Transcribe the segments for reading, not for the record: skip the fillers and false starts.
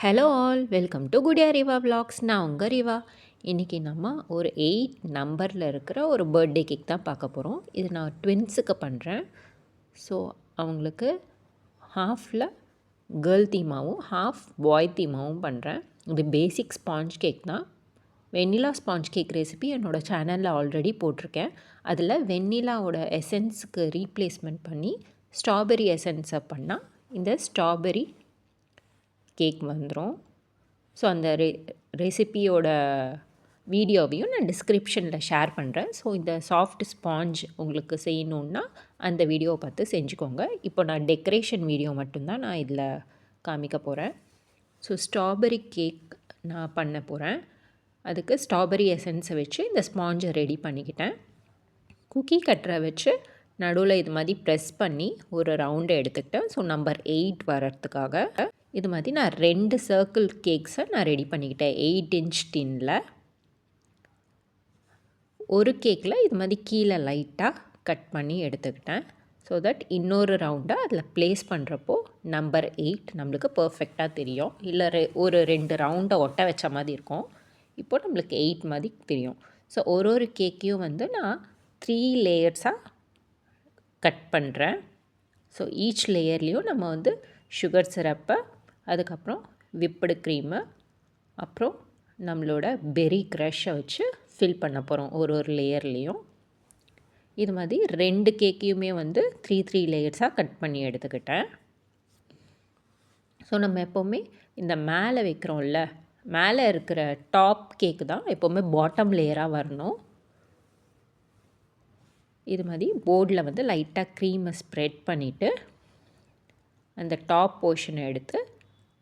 Hello all, welcome to Gudiya Riva vlogs. நான் உங்கள் ரிவா. இன்றைக்கி நம்ம ஒரு 8 நம்பரில் இருக்கிற ஒரு பர்த்டே கேக் தான் பார்க்க போகிறோம். இது நான் ட்வின்ஸுக்கு பண்ணுறேன். ஸோ அவங்களுக்கு ஹாஃபில் கேர்ள் தீமாவும் ஹாஃப் பாய் தீமாவும் பண்ணுறேன். இது பேசிக் ஸ்பாஞ்ச் கேக் தான். வெண்ணிலா ஸ்பாஞ்ச் கேக் ரெசிபி என்னோடய சேனலில் ஆல்ரெடி போட்டிருக்கேன். அதில் வெண்ணிலாவோட எசன்ஸுக்கு ரீப்ளேஸ்மெண்ட் பண்ணி ஸ்ட்ராபெரி எசன்ஸை பண்ணால் இந்த ஸ்ட்ராபெரி கேக் வந்துடும். ஸோ அந்த ரெசிபியோட வீடியோவையும் நான் டிஸ்கிரிப்ஷனில் ஷேர் பண்ணுறேன். ஸோ இந்த சாஃப்ட் ஸ்பாஞ்ச் உங்களுக்கு செய்யணுன்னா அந்த வீடியோவை பார்த்து செஞ்சுக்கோங்க. இப்போ நான் டெக்கரேஷன் வீடியோ மட்டும்தான் நான் இதில் காமிக்க போகிறேன். ஸோ ஸ்ட்ராபெரி கேக் நான் பண்ண போகிறேன். அதுக்கு ஸ்ட்ராபெரி எசன்ஸை வச்சு இந்த ஸ்பாஞ்சை ரெடி பண்ணிக்கிட்டேன். குக்கி கட்டரை வச்சு நடுவில் இது மாதிரி ப்ரெஸ் பண்ணி ஒரு ரவுண்டை எடுத்துக்கிட்டேன். ஸோ நம்பர் 8 வரத்துக்காக இது மாதிரி நான் 2 சர்க்கிள் கேக்ஸை நான் ரெடி பண்ணிக்கிட்டேன் 8 இன்ச் டின்னில். ஒரு கேக்கில் இது மாதிரி கீழே லைட்டாக கட் பண்ணி எடுத்துக்கிட்டேன். ஸோ தட் இன்னொரு ரவுண்டாக அதில் ப்ளேஸ் பண்ணுறப்போ நம்பர் 8 நம்மளுக்கு பர்ஃபெக்டாக தெரியும். இல்லை ஒரு 2 ரவுண்டை ஒட்ட வச்ச மாதிரி இருக்கும். இப்போது நம்மளுக்கு 8 மாதிரி தெரியும். ஸோ ஒரு கேக்கையும் வந்து நான் 3 லேயர்ஸாக கட் பண்ணுறேன். ஸோ ஈச் லேயர்லேயும் நம்ம வந்து சுகர் சிரப்பை, அதுக்கப்புறம் விப்புடு க்ரீமு, அப்புறம் நம்மளோட பெரி க்ரஷ்ஷை வச்சு ஃபில் பண்ண போகிறோம் ஒரு லேயர்லேயும். இது மாதிரி 2 கேக்கையுமே வந்து 3 லேயர்ஸாக கட் பண்ணி எடுத்துக்கிட்டேன். ஸோ நம்ம எப்போவுமே இந்த மேலே வைக்கிறோம்ல, மேலே இருக்கிற டாப் கேக்கு தான் எப்போவுமே பாட்டம் லேயராக வரணும். இது மாதிரி போர்டில் வந்து லைட்டாக க்ரீமை ஸ்ப்ரெட் பண்ணிவிட்டு அந்த டாப் போர்ஷனை எடுத்து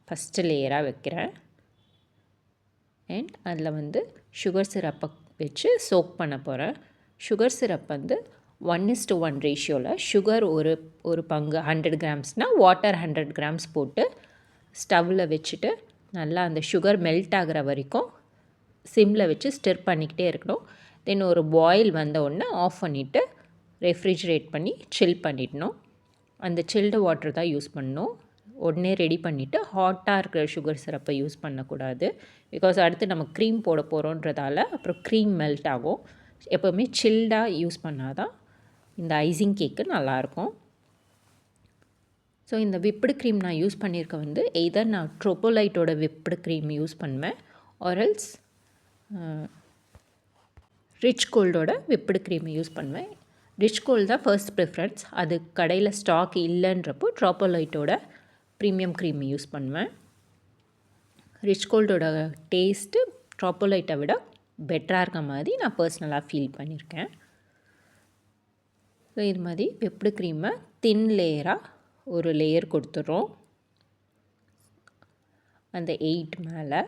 ஃபஸ்ட்டு லேயராக வைக்கிறேன். அண்ட் அதில் வந்து சுகர் சிரப்பை வச்சு சோக் பண்ண போகிறேன். சுகர் சிரப் வந்து 1:1 ரேஷியோவில் சுகர் ஒரு பங்கு 100 கிராம்ஸ்னால் வாட்டர் 100 கிராம்ஸ் போட்டு ஸ்டவ்வில் வச்சுட்டு நல்லா அந்த சுகர் மெல்ட் ஆகிற வரைக்கும் சிம்மில் வச்சு ஸ்டிர் பண்ணிக்கிட்டே இருக்கணும். தென் ஒரு பாயில் வந்த உடனே ஆஃப் பண்ணிவிட்டு ரெஃப்ரிஜரேட் பண்ணி சில் பண்ணிடணும். அந்த சில்டு வாட்டர் தான் யூஸ் பண்ணணும். உடனே ரெடி பண்ணிவிட்டு ஹாட்டாக இருக்கிற சுகர் சிரப்பை யூஸ் பண்ணக்கூடாது. பிகாஸ் அடுத்து நம்ம க்ரீம் போட போகிறோன்றதால அப்புறம் க்ரீம் மெல்ட் ஆகும். எப்போவுமே சில்டாக யூஸ் பண்ணால் தான் இந்த ஐசிங் கேக்கு நல்லாயிருக்கும். ஸோ இந்த விப்புடு க்ரீம் நான் யூஸ் பண்ணியிருக்க வந்து எய்தர் நான் ட்ரோபோலைட்டோட விப்புடு க்ரீம் யூஸ் பண்ணுவேன், ஆர்எல்ஸ் ரிச் கோல்டோட விப்புடு க்ரீமை யூஸ் பண்ணுவேன். ரிச் கோல்டு தான் ஃபர்ஸ்ட் ப்ரிஃபரன்ஸ். அது கடையில் ஸ்டாக் இல்லைன்றப்போ ட்ரோபோலைட்டோட ப்ரீமியம் க்ரீம் யூஸ் பண்ணுவேன். ரிச் கோல்டோட டேஸ்ட்டு ட்ரோபோலைட்டை விட பெட்டராக இருக்க மாதிரி நான் பர்சனலாக ஃபீல் பண்ணியிருக்கேன். ஸோ இது மாதிரி விப்புடு க்ரீமை தின் லேயராக ஒரு லேயர் கொடுத்துட்றோம் அந்த 8 மேலே.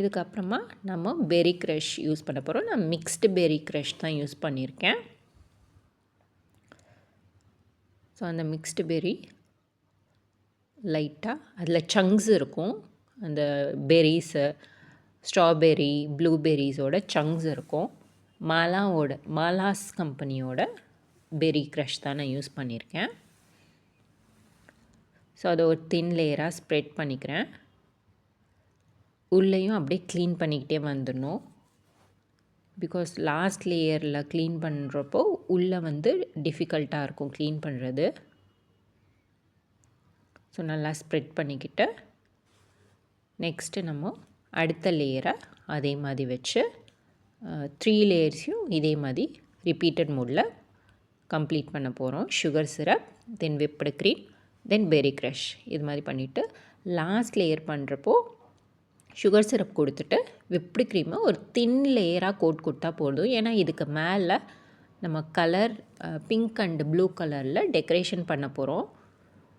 இதுக்கப்புறமா நம்ம பெரி க்ரஷ் யூஸ் பண்ண போகிறோம். நான் மிக்ஸ்டு பெரி க்ரஷ் தான் யூஸ் பண்ணியிருக்கேன். ஸோ அந்த மிக்ஸ்டு பெரி லைட்டாக அதில் சங்க்ஸ் இருக்கும். அந்த பெரிஸு, ஸ்ட்ராபெரி, ப்ளூபெரிஸோட சங்க்ஸ் இருக்கும். மாலாஸ் கம்பெனியோட பெரி க்ரஷ் தான் நான் யூஸ் பண்ணியிருக்கேன். ஸோ அதை ஒரு தின் லேயராக ஸ்ப்ரெட் பண்ணிக்கிறேன். உள்ளேயும் அப்படியே க்ளீன் பண்ணிக்கிட்டே வந்துடணும். பிகாஸ் லாஸ்ட் லேயரில் க்ளீன் பண்ணுறப்போ உள்ளே வந்து டிஃபிகல்ட்டாக இருக்கும் க்ளீன் பண்ணுறது. ஸோ நல்லா ஸ்ப்ரெட் பண்ணிக்கிட்டு நெக்ஸ்ட்டு நம்ம அடுத்த லேயரை அதே மாதிரி வச்சு 3 லேயர்ஸையும் இதே மாதிரி ரிப்பீட்டட் மோடில் கம்ப்ளீட் பண்ண போகிறோம். சுகர் சிரப், தென் விப்புடு க்ரீம், தென் பெரி க்ரஷ் இது மாதிரி பண்ணிவிட்டு லாஸ்ட் லேயர் பண்ணுறப்போ சுகர் சிரப் கொடுத்துட்டு விப்புடு க்ரீமை ஒரு தின் லேயராக கோட் கொடுத்தா போதும். ஏன்னா இதுக்கு மேலே நம்ம கலர் பிங்க் அண்டு ப்ளூ கலரில் டெக்கரேஷன் பண்ண போகிறோம்.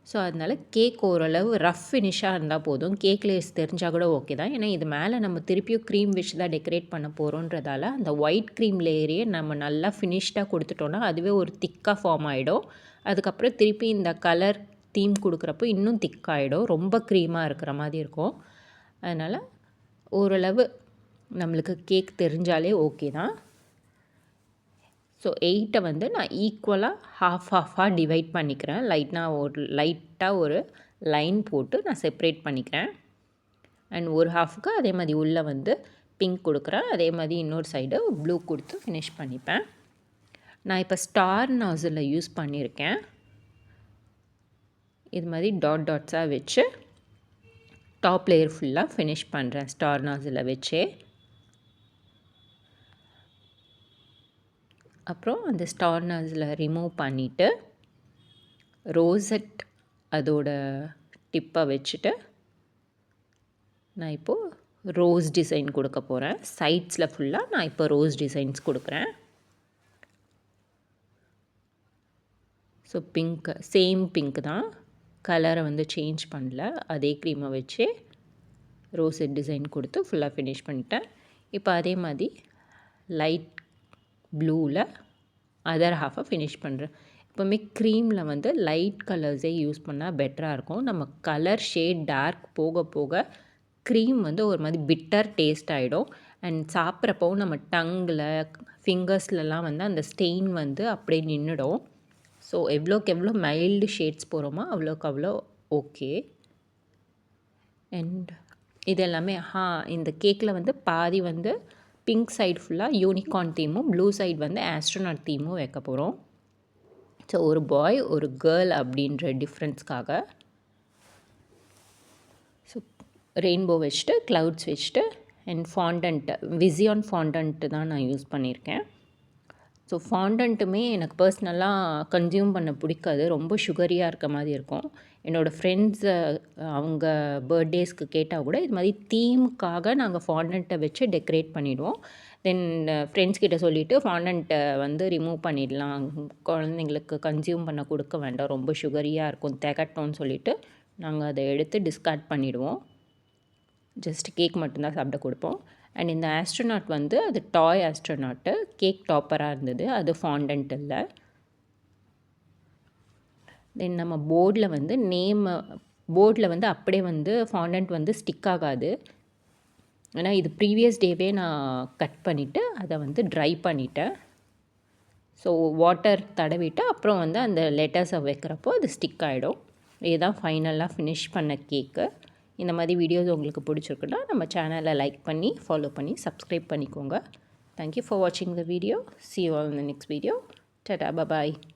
ஸோ அதனால் கேக் ஓரளவு ரஃப் ஃபினிஷாக இருந்தால் போதும். கேக் லேயர்ஸ் தெரிஞ்சால் கூட ஓகே தான். ஏன்னா இது மேலே நம்ம திருப்பியும் க்ரீம் வச்சு தான் டெக்கரேட் பண்ண போகிறோன்றதால அந்த ஒயிட் க்ரீம் லேயரையே நம்ம நல்லா ஃபினிஷ்டாக கொடுத்துட்டோன்னா அதுவே ஒரு திக்காக ஃபார்ம் ஆகிடும். அதுக்கப்புறம் திருப்பி இந்த கலர் தீம் கொடுக்குறப்போ இன்னும் திக்காகிடும், ரொம்ப க்ரீமாக இருக்கிற மாதிரி இருக்கும். அதனால் ஓரளவு நம்மளுக்கு கேக் தெரிஞ்சாலே ஓகே தான். ஸோ 8 வந்து நான் ஈக்குவலாக ஹாஃபாக டிவைட் பண்ணிக்கிறேன். லைட்டாக ஒரு லைன் போட்டு நான் செப்ரேட் பண்ணிக்கிறேன். அண்ட் ஒரு ஹாஃப்க்கு அதே மாதிரி உள்ளே வந்து பிங்க் கொடுக்குறேன். அதே மாதிரி இன்னொரு சைடு ப்ளூ கொடுத்து ஃபினிஷ் பண்ணிப்பேன். நான் இப்போ ஸ்டார் நாசில் யூஸ் பண்ணியிருக்கேன். இது மாதிரி டாட்ஸாக வச்சு டாப் லேயர் ஃபுல்லாக ஃபினிஷ் பண்ணுறேன் ஸ்டார் நாசில் வச்சே. அப்புறம் அந்த ஸ்டார் நாசில் ரிமூவ் பண்ணிவிட்டு ரோசெட் அதோட டிப்பை வச்சுட்டு நான் இப்போது ரோஸ் டிசைன் கொடுக்க போகிறேன். சைட்ஸில் ஃபுல்லாக நான் இப்போ ரோஸ் டிசைன்ஸ் கொடுக்குறேன். ஸோ பிங்க், சேம் பிங்க் தான், கலரை வந்து சேஞ்ச் பண்ணல. அதே க்ரீமை வச்சு ரோசெட் டிசைன் கொடுத்து ஃபுல்லாக ஃபினிஷ் பண்ணிட்டேன். இப்போ அதே மாதிரி லைட் ப்ளூவில் அதர் ஹாஃபை ஃபினிஷ் பண்ணுறேன். எப்போவுமே க்ரீமில் வந்து லைட் கலர்ஸே யூஸ் பண்ணால் பெட்டராக இருக்கும். நம்ம கலர் ஷேட் டார்க் போக போக க்ரீம் வந்து ஒரு மாதிரி பிட்டர் டேஸ்ட் ஆகிடும். அண்ட் சாப்பிட்றப்பவும் நம்ம டங்கில் ஃபிங்கர்ஸ்லலாம் வந்து அந்த ஸ்டெயின் வந்து அப்படியே நின்றுடும். ஸோ எவ்வளோக்கு எவ்வளோ மைல்டு ஷேட்ஸ் போகிறோமோ அவ்வளோக்கு அவ்வளோ ஓகே. அண்ட் இது எல்லாமே இந்த கேக்கில் வந்து பாதி வந்து பிங்க் சைடு ஃபுல்லாக யூனிகார்ன் தீமும் ப்ளூ சைடு வந்து ஆஸ்ட்ரோனாட் தீமும் வைக்க போகிறோம். ஸோ ஒரு பாய் ஒரு கேர்ள் அப்படின்ற டிஃப்ரென்ஸ்க்காக ஸோ ரெயின்போ வச்சுட்டு க்ளவுட்ஸ் வச்சுட்டு அண்ட் ஃபாண்டன்ட்டு விசியான் ஃபாண்டன்ட்டு தான் நான் யூஸ் பண்ணியிருக்கேன். ஸோ ஃபாண்டன்ட்டுமே எனக்கு பர்சனலாக கன்சியூம் பண்ண பிடிக்காது. ரொம்ப சுகரியாக இருக்க மாதிரி இருக்கும். என்னோடய ஃப்ரெண்ட்ஸு அவங்க பர்த்டேஸ்க்கு கேட்டால் கூட இது மாதிரி தீமுக்காக நாங்கள் ஃபாண்டன்ட்டை வச்சு டெக்கரேட் பண்ணிவிடுவோம். தென் ஃப்ரெண்ட்ஸ் கிட்ட சொல்லிவிட்டு ஃபாண்டன்ட்டை வந்து ரிமூவ் பண்ணிடலாம், குழந்தைங்களுக்கு கன்சியூம் பண்ண கொடுக்க வேண்டாம், ரொம்ப சுகரியாக இருக்கும், திகட்டோன்னு சொல்லிவிட்டு நாங்கள் அதை எடுத்து டிஸ்கார்ட் பண்ணிவிடுவோம். ஜஸ்ட் கேக் மட்டும்தான் சாப்பிட கொடுப்போம். அண்ட் இந்த ஆஸ்ட்ரோனாட் வந்து அது டாய் ஆஸ்ட்ரோனாட்டு, கேக் டாப்பராக இருந்தது, அது ஃபாண்டன்ட் இல்லை. தென் நம்ம போர்டில் வந்து போர்டில் வந்து அப்படியே வந்து ஃபாண்டன்ட் வந்து ஸ்டிக் ஆகாது. ஏன்னா இது ப்ரீவியஸ் டேவே நான் கட் பண்ணிவிட்டு அதை வந்து ட்ரை பண்ணிட்டேன். ஸோ வாட்டர் தடவிட்டு அப்புறம் வந்து அந்த லெட்டர்ஸை வைக்கிறப்போ அது ஸ்டிக் ஆகிடும். இதுதான் ஃபைனலாக ஃபினிஷ் பண்ண கேக்கு. இந்த மாதிரி வீடியோஸ் உங்களுக்கு பிடிச்சிருக்குன்னா நம்ம சேனலை லைக் பண்ணி ஃபாலோ பண்ணி சப்ஸ்கிரைப் பண்ணிக்கோங்க. தேங்க்யூ ஃபார் வாட்சிங் the video. See you all in the next video. Ta-ta, bye-bye.